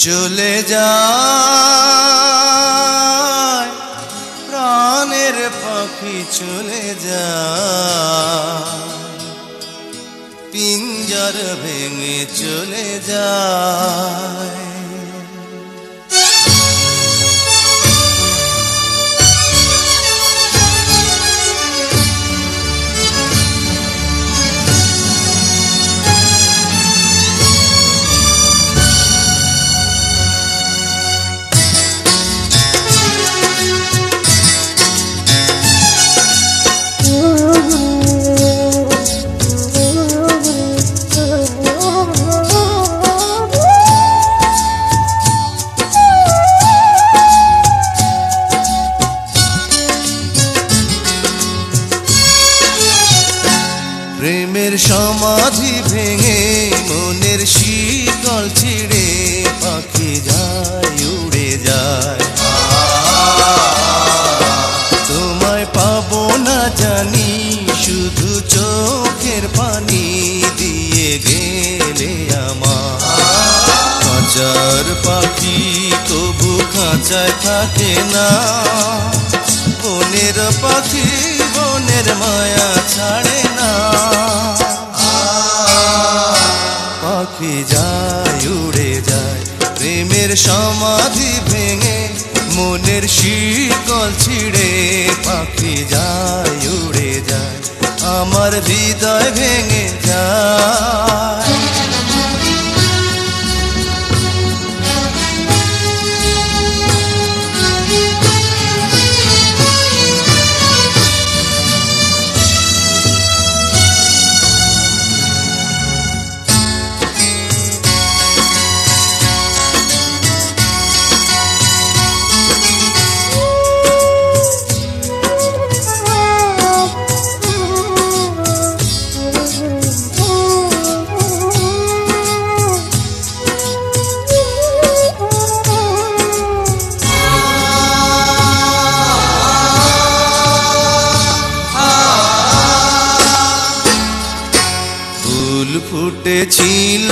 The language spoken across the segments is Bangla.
চলে যায় প্রাণের পাখি চলে যায়, পিঞ্জর ভেঙে চলে যায়। প্রেমের সমাধি ভেঙে মনের শিকল ছিঁড়ে পাখি যায় উড়ে যায়। তোমায় পাবো না জানি, শুধু চোখের পানি দিয়ে গেলে আমার। খাঁচার পাখি তবু খাঁচায় থাকে না, বনের পাখি বনের মায়া ছাড়ে না। পাখি যায় উড়ে যায় প্রেমের সমাধি ভেঙে মনের শিকল ছিঁড়ে পাখি যায় উড়ে যায়, আমার হৃদয় ভেঙে যায়। ফুল ফুটেছিল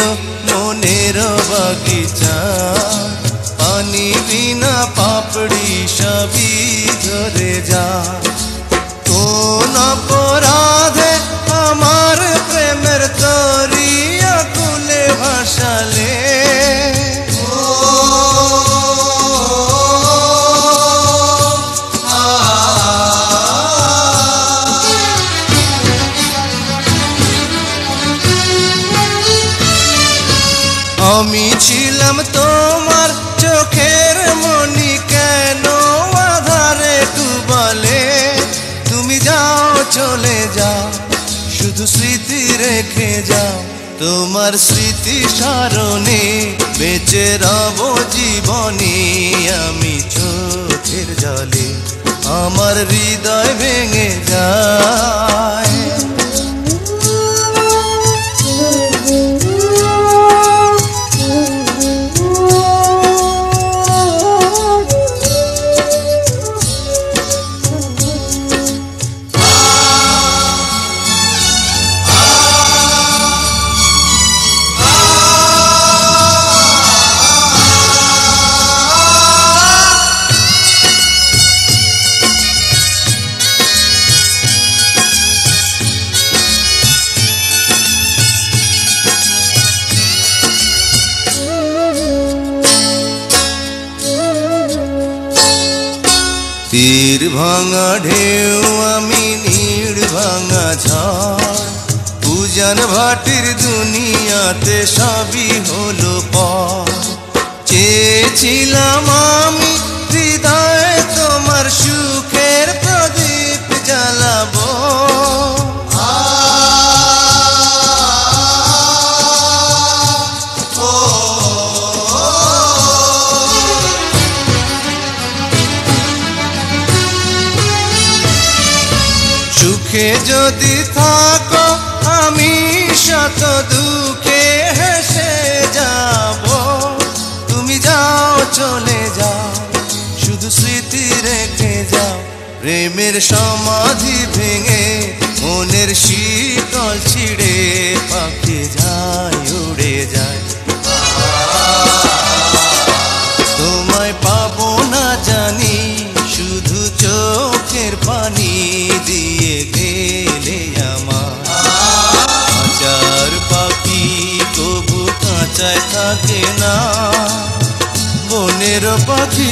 মনের বাগিচা, পানি বিনা পাপড়ি সবই ঝরে যা। কোন অপরাধে আমার প্রেমের তরি আকুলে ভাসালে, আমি ছিলাম তোমার চোখের মনি, কেন আধারে ডুবালে? তুমি যাও চলে যাও, শুধু স্মৃতি রেখে যাও। তোমার স্মৃতি স্মরণে বেঁচে রব জীবনে আমি চোখের জলে, আমার হৃদয় ভেঙে যায়। তীর ভাঙা ঢেউ আমি নীড় ভাঙা ঝড়, উজান ভাটির দুনিয়াতে সবই হলো পর। চেয়েছিলাম আমি হৃদয়ে তোমার সুখের প্রদীপ জ্বালাবো, সুখে যদি থাকো আমি শত দুঃখে হেসে যাব। তুমি যাও চলে যাও, শুধু স্মৃতি রেখে যাও। প্রেমের সমাধি ভেঙে মনের শীতল ছিঁড়ে পাখি যায় উড়ে যায়। চোখের পানি দিয়ে গেলে আমার। খাঁচার পাখি কবু কাঁচায় থাকে না, বনের পাখি